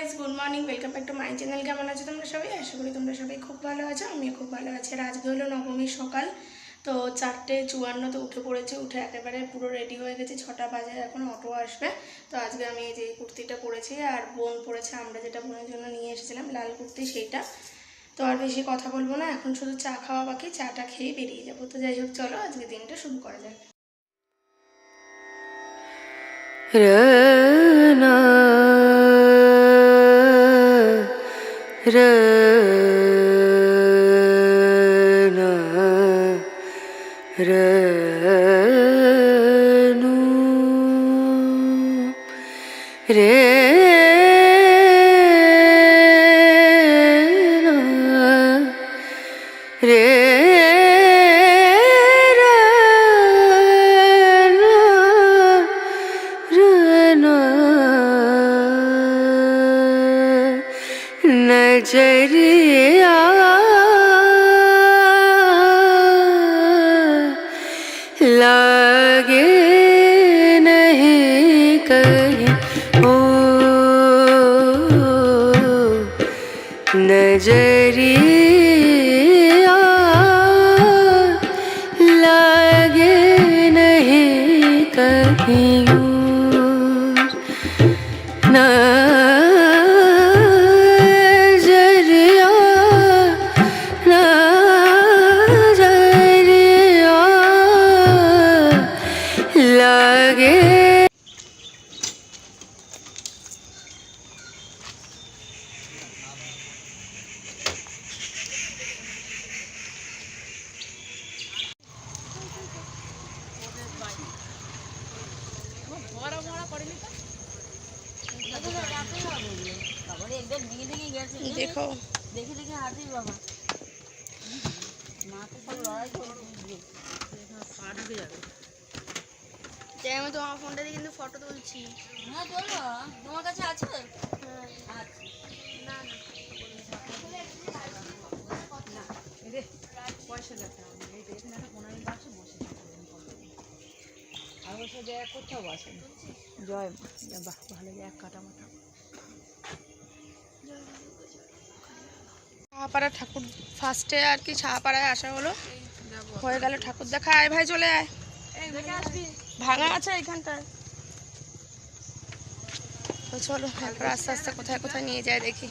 Guys, good morning, welcome back to my channel. কেমন আছো তোমরা সবাই? আশা করি তোমরা সবাই খুব ভালো আছো। আমিও খুব ভালো আছি। আর আজকে হলো নবমীর সকাল, তো 4:54 উঠে পড়েছে। উঠে একেবারে পুরো রেডি হয়ে গেছে। 6টা বাজে, এখন অটো আসবে। তো আজকে আমি এই যে কুর্তিটা পরেছি, আর বোন পরেছে আমরা যেটা বোনের জন্য নিয়ে এসেছিলাম লাল কুর্তি, সেইটা। তো আর বেশি কথা বলবো না, এখন শুধু চা খাওয়া বাকি। চাটা খেয়ে বেরিয়ে যাবো। তো যাই হোক, চলো আজকে দিনটা শুরু করা যাক। Rana Rana Ranu Rana नजरिया लागे नहीं कहीं ओ नजरिया लागे नहीं कहीं দেখো দেখে দেখে হাঁটি বাবা আমি তোমার ফোনটা দিয়ে কিন্তু ফটো তুলছি। হ্যাঁ চলো, তোমার কাছে আছে? না না, পয়সা দেখা এখানে একটা 15 মিনিট আসে বসে আর বসে যে কোথাও বসে জয় বাহ ভালো এক কাটা মাথা সাহাপাড়া ঠাকুর ফার্স্টে আর কি সাহাপাড়ায় আসা হলো, হয়ে গেল ঠাকুর দেখা। আয় ভাই, চলে আয়, ভাঙা আছে এইখানটায়। তো চলো এরপর আস্তে আস্তে কোথায় কোথায় নিয়ে যায় দেখি।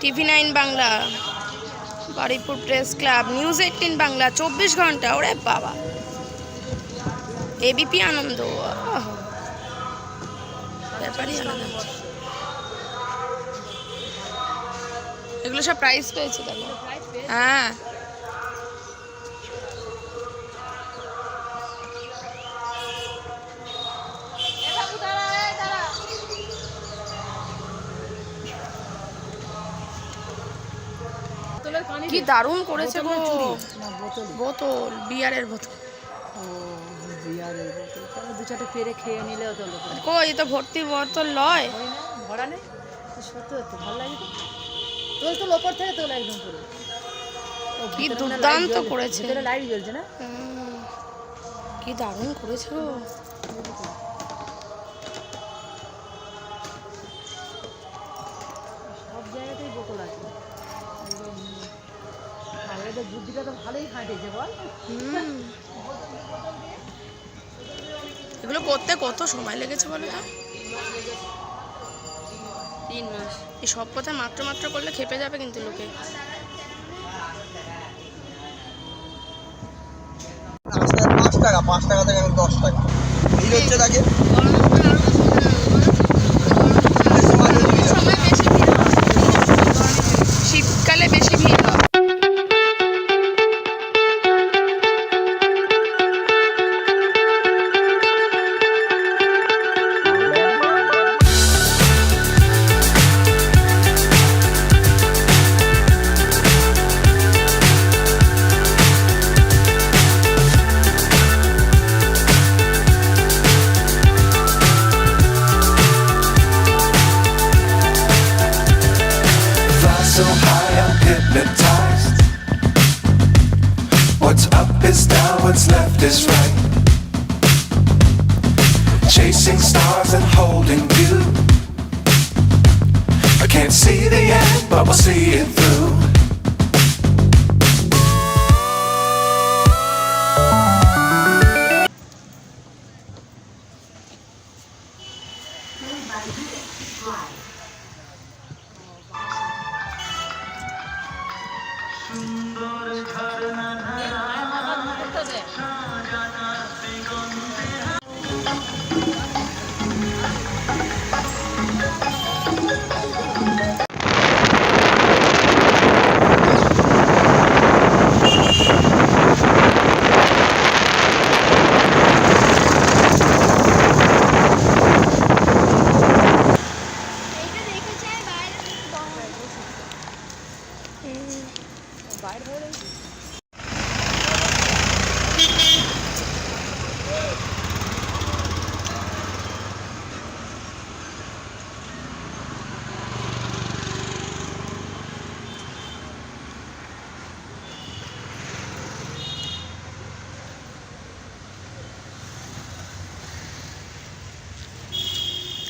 TV9 Bangla, Baruipur press club, news 18 Bangla, 24 ঘন্টা। ওরে বাবা, এবিপি আনন্দ, ব্যাপারই আলাদা। এগুলো সব প্রাইস পেয়েছে দেখো। হ্যাঁ, কি দারুণ করেছে গো। বোতল, বিয়ারের বোতল। বিয়ারের বোতল তাহলে দু চারটে পেরে খেয়ে নিলেও তো কই, তো ভর্তি বোতল লয়, ভরা নেই। সত্যি তো ভালো লাগে তো তোল ওপর থেকে তোল একদম পুরো। কি দুর্দান্ত করেছে। ভিতরে লাইট জ্বলছে না? কি দারুণ করেছে গো। সব জায়গাতেই বোতল আছে। এদের বুদ্ধিটা তো ভালোই খাটিয়েছে বল। এগুলো করতে কত সময় লেগেছে বলো তো? 3 মাস। এই সব কথা মাত্র মাত্র করলে খেপে যাবে কিন্তু লোকে। 5 টাকা 5 টাকা থেকে 10 টাকা এই হচ্ছে তাকে শীতকালে বেশি ভিড় হয়। is right. Chasing stars and holding you. I can't see the end, but we'll see it through.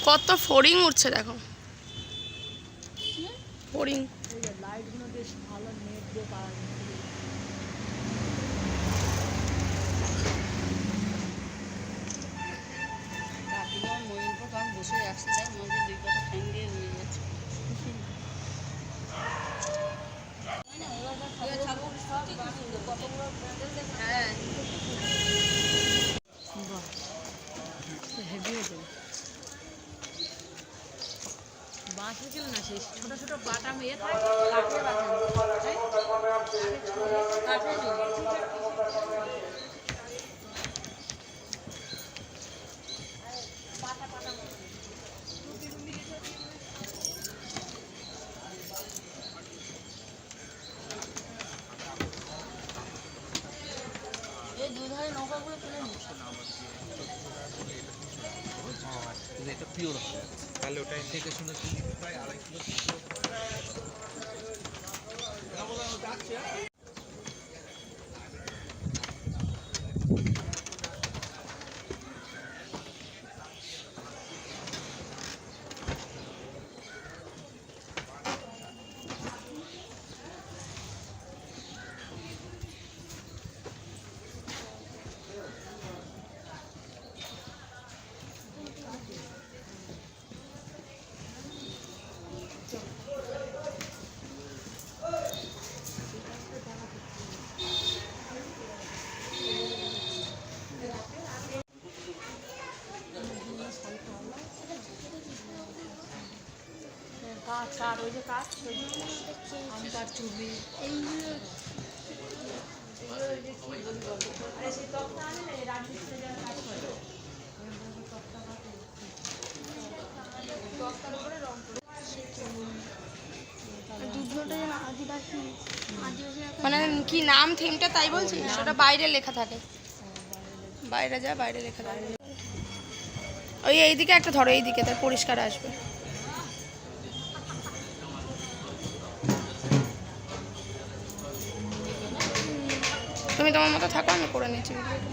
কত ফড়িং উঠছে দেখো, ফড়িং। লাইটগুলো বেশ ভালো নেট দিয়ে পাওয়া যায়। কাকিমা ময়ূর তখন বসে আসছে, দেখ মধ্যে দুই পাশে ঠ্যাং দিয়ে উড়ে যাচ্ছে। হ্যাঁ হেভি হয়েছে। বাঁশ ছিল না, সেই ছোট ছোট বাটা মেয়ে থাকে কাঠের বাটা, কাঠের এই দুধারে নৌকাগুলো তুলে নিচ্ছে। এটা পিওর হবে, তাহলে ওটা থেকে শুনে প্রায় 2.5 কিলো। কাঠ কাঠ ওই যে কাঠ আম কাঠ চুবড়ি মানে কি নাম থিমটা তাই বলছি, ওটা বাইরে লেখা থাকে, বাইরে যা বাইরে লেখা থাকে। ওই এইদিকে একটা ধরো, এইদিকে তার পরিষ্কার আসবে। তুমি তোমার মতো থাকো, আমি করে নিচ্ছি ভিডিওটা।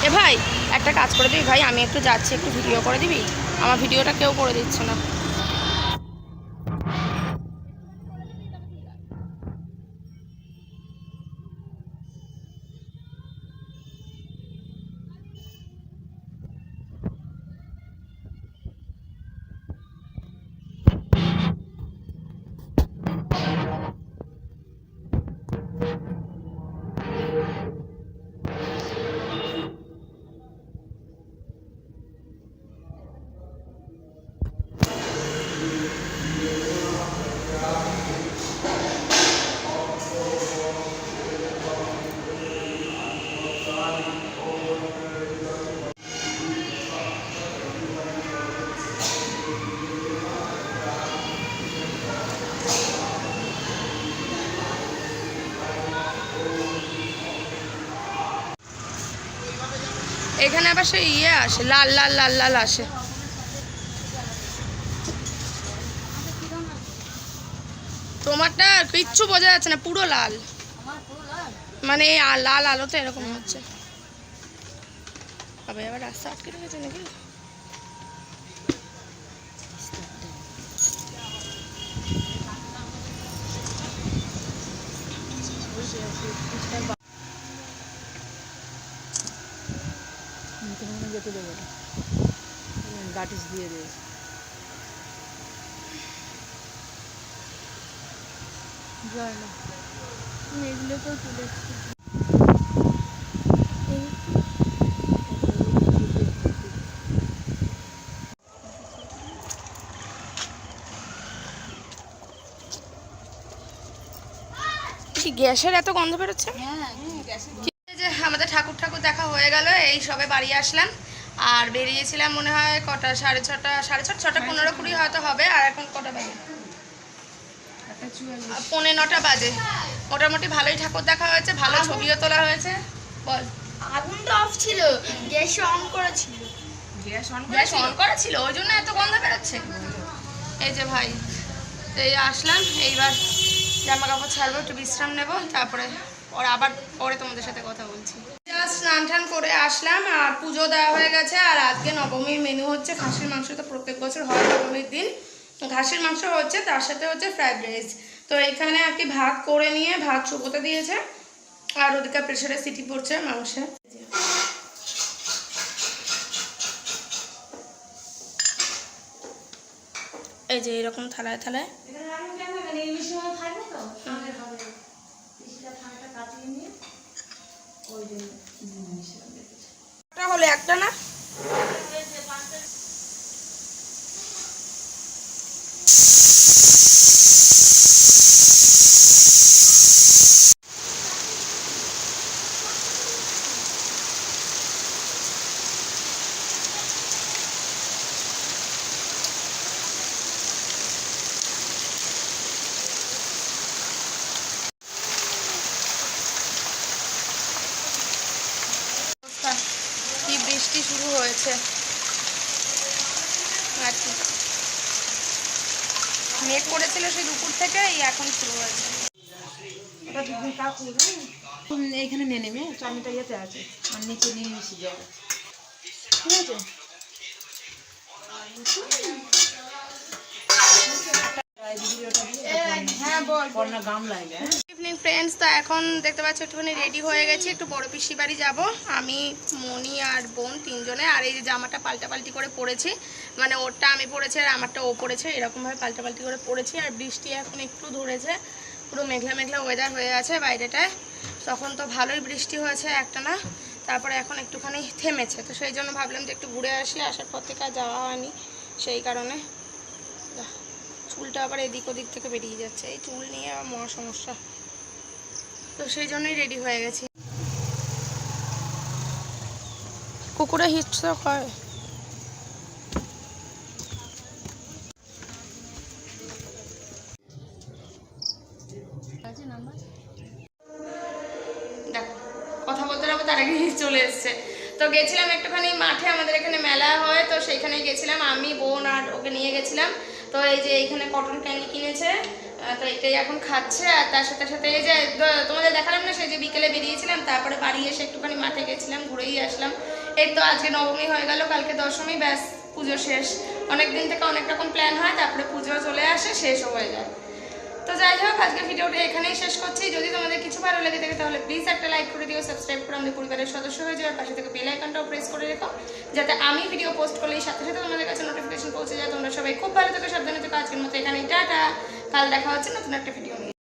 এ ভাই একটা কাজ করে দিবি ভাই, আমি একটু যাচ্ছি, একটু ভিডিও করে দিবি, আমার ভিডিওটা কেউ করে দিচ্ছে না। এখানে আবার সেই ইয়ে আসে, লাল লাল লাল লাল আসে। তোমারটা কিচ্ছু বোঝা যাচ্ছে না, পুরো লাল, মানে এই লাল আলোতে এরকম হচ্ছে। আবার রাস্তা আটকে রেখেছে নাকি? যেতে দেবো না, গাটিস দিয়ে দিয়েছে। জয় না, এগুলোকেও তুলেছি। কি গ্যাসের এত গন্ধ বেরোচ্ছে? হ্যাঁ ঠিক আছে, যে আমাদের ঠাকুর ঠাকুর দেখা হয়ে গেল, এই সবে বাড়ি আসলাম। আর বেরিয়েছিলাম মনে হয় কটা, 6:30, 6:30, 6:15 হয়তো হবে। আর এখন কটা বাজে? 8:45 বাজে। মোটামুটি ভালোই ঠাকুর দেখা হয়েছে, ভালো ছবিও তোলা হয়েছে। বল। আগুনটা অফ ছিল, গ্যাস অন করা ছিল। গ্যাস অন করা ছিল, ওই জন্য এত গন্ধ বেরোচ্ছে। এই যে ভাই, এই আসলাম, এইবার জামা কাপড় ছাড়বো, একটু বিশ্রাম নেব, তারপরে আবার পরে তোমাদের সাথে কথা বলছি। স্নান টান করে আসলাম, আর পুজো দেওয়া হয়ে গেছে। আর আজকে নবমীর মেনু হচ্ছে খাসির মাংস, তো প্রত্যেক বছর হয় নবমীর দিন খাসির মাংস হচ্ছে, তার সাথে হচ্ছে ফ্রাইড রাইস। তো এখানে আর কি ভাত করে নিয়ে ভাত চুবোতে দিয়েছে, আর ওদিকে প্রেশারে সিটি পড়ছে মাংসে। এই যে এরকম থালায় থালায় হলে একটা না। কি বৃষ্টি শুরু হয়েছে আর কি, মেঘ করেছিল সেই দুপুর থেকে, এই এখন শুরু হয়েছে। এইখানে নিয়ে নেবে, চাটনিটা ইয়েতে আছে, আর নিচে নিয়ে মিশে যাবে, ঠিক আছে? হ্যাঁ বল। গাম লাগে। ইভিনিং ফ্রেন্ডস, তো এখন দেখতে পাচ্ছি একটুখানি রেডি হয়ে গেছি, একটু বড় পিসি বাড়ি যাবো। আমি, মনি আর বোন তিনজনে। আর এই যে জামাটা পাল্টাপাল্টি করে পরেছি, মানে ওরটা আমি পরেছি আর আমারটা ও পরেছে, এরকমভাবে পাল্টাপাল্টি করে পরেছি। আর বৃষ্টি এখন একটু ধরেছে, পুরো মেঘলা মেঘলা ওয়েদার হয়ে আছে বাইরেটায়। তখন তো ভালোই বৃষ্টি হয়েছে একটানা, তারপরে এখন একটুখানি থেমেছে। তো সেই জন্য ভাবলাম যে একটু ঘুরে আসি, আসার পর থেকে আর যাওয়া হয়নি, সেই কারণে। চুলটা আবার এদিক ওদিক থেকে বেরিয়ে যাচ্ছে, এই চুল নিয়ে আবার মহা সমস্যা, তো সেই জন্যই রেডি হয়ে গেছি। কুকুরে হিটস্ট্রোক হয়। দেখো, কথা বলতে হবে তার আগে চলে এসছে। তো গেছিলাম একটুখানি মাঠে, আমাদের এখানে মেলা হয়, তো সেইখানে গেছিলাম, আমি, বোন আর ওকে নিয়ে গেছিলাম। তো এই যে এইখানে কটন ক্যান্ডি কিনেছে, তো এটাই এখন খাচ্ছে। আর তার সাথে সাথে এই যে তোমাদের দেখালাম না, সেই যে বিকেলে বেরিয়েছিলাম, তারপরে বাড়ি এসে একটুখানি মাঠে গেছিলাম, ঘুরেই আসলাম। এই তো আজকে নবমী হয়ে গেল, কালকে দশমী, ব্যাস পুজো শেষ। অনেক দিন থেকে অনেক রকম প্ল্যান হয়, তারপরে পুজো চলে আসে, শেষও হয়ে যায়। তো যাই হোক, আজকে ভিডিওটা এখানেই শেষ করছি। যদি তোমাদের কিছু ভালো লেগে থাকে তাহলে প্লিজ একটা লাইক করে দিও, সাবস্ক্রাইব করে আমাদের পরিবারের সদস্য হয়ে যাও, আর পাশে থেকে বেল আইকনটাও প্রেস করে রেখো, যাতে আমি ভিডিও পোস্ট করলেই সাথে সাথে তোমাদের কাছে নোটিফিকেশন পৌঁছে যায়। তোমরা সবাই খুব ভালো থেকো, সাবধানে থেকো। আজকের মতো এখানেই টাটা, কাল দেখা হচ্ছে নতুন একটা ভিডিও।